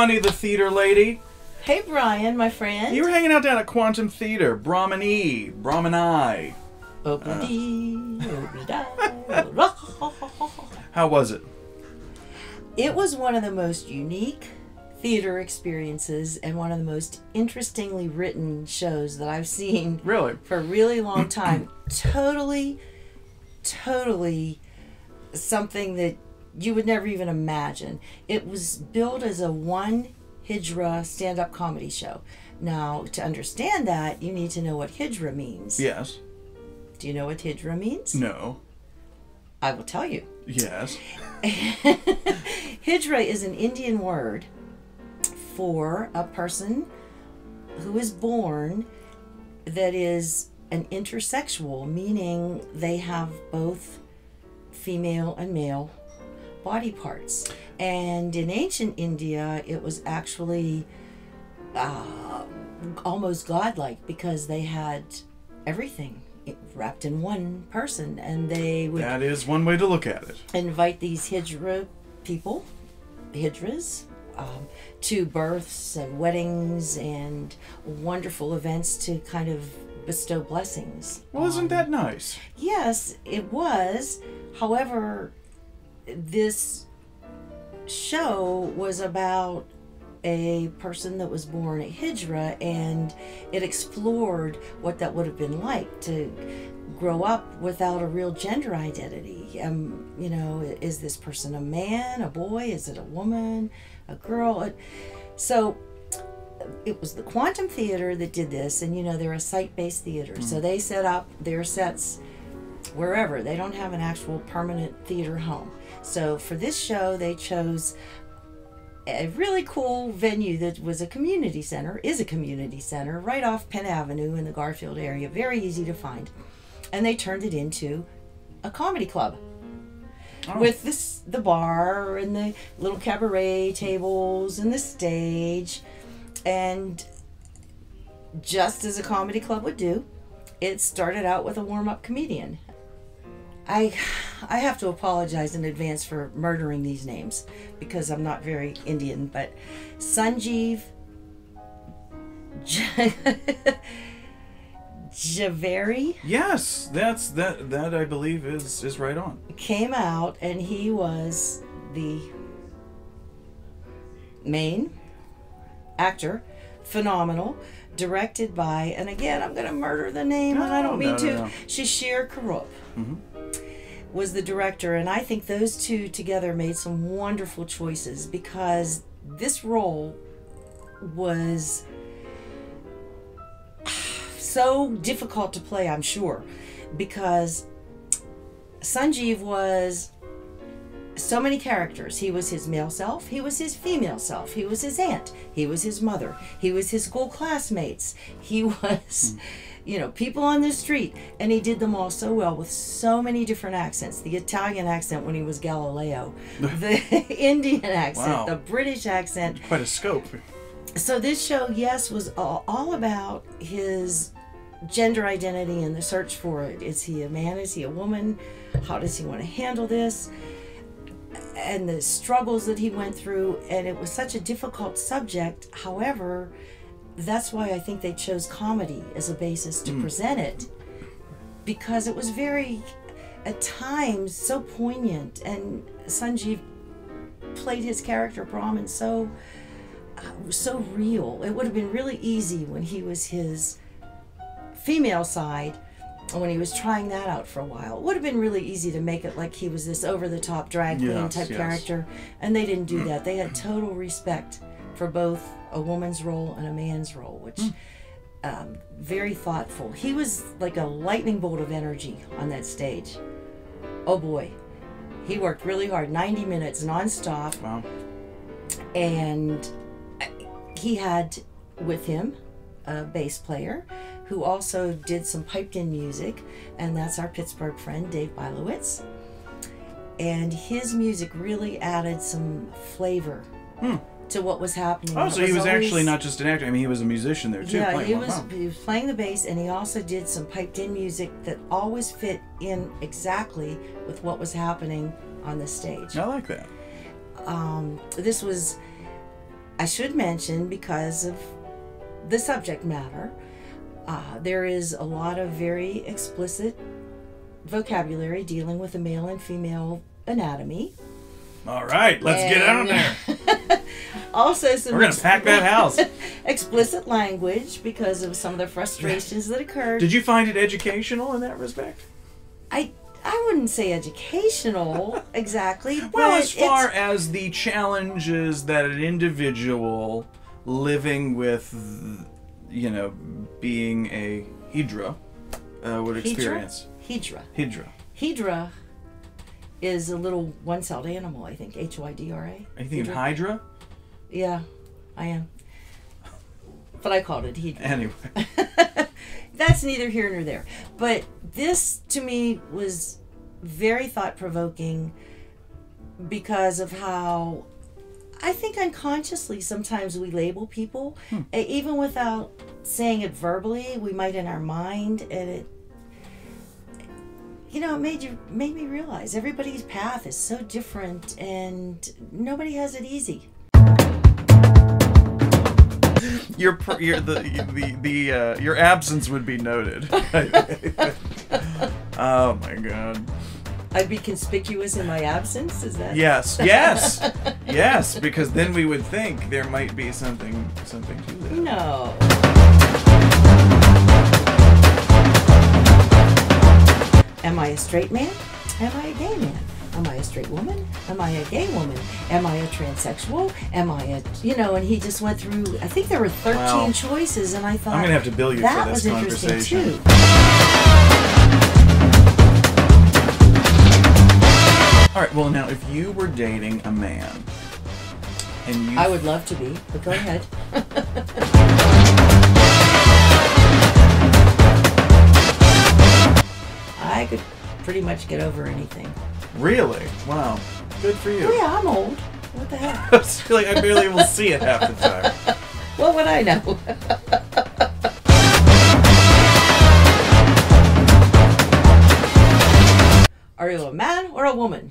Bonnie, the theater lady. Hey, Brian, my friend. You were hanging out down at Quantum Theater. Brahman-I. How was it? It was one of the most unique theater experiences and one of the most interestingly written shows that I've seen Really? for a really long time. Totally something that you would never even imagine. It was billed as a one hijra stand-up comedy show. Now, to understand that, you need to know what hijra means. Yes. Do you know what hijra means? No. I will tell you. Yes. Hijra is an Indian word for a person who is born that is an intersexual, meaning they have both female and male body parts. And in ancient India, it was actually almost godlike because they had everything wrapped in one person, and they would... That is one way to look at it. Invite these hijra people, hijras, to births and weddings and wonderful events to kind of bestow blessings. Well, isn't that nice? Yes, it was. However, this show was about a person that was born a hijra, and it explored what that would have been like to grow up without a real gender identity. You know, is this person a man, a boy? Is it a woman, a girl? So it was the Quantum Theater that did this, and you know, they're a site-based theater, so they set up their sets wherever. They don't have an actual permanent theater home. So for this show, they chose a really cool venue that was a community center, right off Penn Avenue in the Garfield area, very easy to find. And they turned it into a comedy club. Oh. With the bar and the little cabaret tables and the stage. And just as a comedy club would do, it started out with a warm-up comedian. I have to apologize in advance for murdering these names because I'm not very Indian, but Sanjeev Javeri. Yes, that I believe is right on. Came out, and he was the main actor, phenomenal, directed by, and again, I'm going to murder the name, and I don't mean to. No. Shishir Karup. Mm-hmm. Was the director, and I think those two together made some wonderful choices because this role was so difficult to play, I'm sure, because Sanjeev was so many characters. He was his male self, he was his female self, he was his aunt, he was his mother, he was his school classmates, he was... you know, people on the street, and he did them all so well with so many different accents. The Italian accent when he was Galileo, the Indian accent, wow. The British accent. Quite a scope. So this show, yes, was all about his gender identity and the search for it. Is he a man? Is he a woman? How does he want to handle this? And the struggles that he went through, and it was such a difficult subject. However, that's why I think they chose comedy as a basis to present it, because it was very, at times, so poignant, and Sanjeev played his character Brahman so real. It would have been really easy when he was his female side, and when he was trying that out for a while. It would have been really easy to make it like he was this over-the-top drag queen type character, and they didn't do that. They had total respect for both a woman's role and a man's role, which very thoughtful. He was like a lightning bolt of energy on that stage. Oh boy, he worked really hard, 90 minutes nonstop. Wow. And he had with him a bass player who also did some piped in music, and that's our Pittsburgh friend Dave Bilowitz. And his music really added some flavor to what was happening. Oh, so he was actually not just an actor. I mean, he was a musician there too. Yeah, he was playing the bass, and he also did some piped in music that always fit in exactly with what was happening on the stage. I like that. This was I should mention, because of the subject matter, there is a lot of very explicit vocabulary dealing with the male and female anatomy. All right, let's get out there. Also, some we're gonna pack that house. Explicit language because of some of the frustrations that occurred. Did you find it educational in that respect? I wouldn't say educational exactly. Well, but as far as the challenges that an individual living with, you know, being a Hydra would experience. Hydra is a little one-celled animal, I think. Hydra. Are you thinking Hydra? Yeah, I am. But I called it Hydra. Anyway. That's neither here nor there. But this, to me, was very thought-provoking because of how I think unconsciously sometimes we label people, even without saying it verbally. We might in our mind, and it, you know, it made me realize everybody's path is so different, and nobody has it easy. Your absence would be noted. Oh my God. I'd be conspicuous in my absence, is that? Yes, because then we would think there might be something to that. No. Am I a straight man? Am I a gay man? Am I a straight woman? Am I a gay woman? Am I a transsexual? Am I a, you know, and he just went through, I think there were 13 choices, and I thought, I'm going to have to bill you that for this was conversation. Interesting too. All right, well now, if you were dating a man, and you... I would love to be, but go ahead. I could pretty much get over anything. Really? Wow. Good for you. Oh yeah, I'm old. What the heck? I feel like I barely will see it half the time. What would I know? Are you a man or a woman?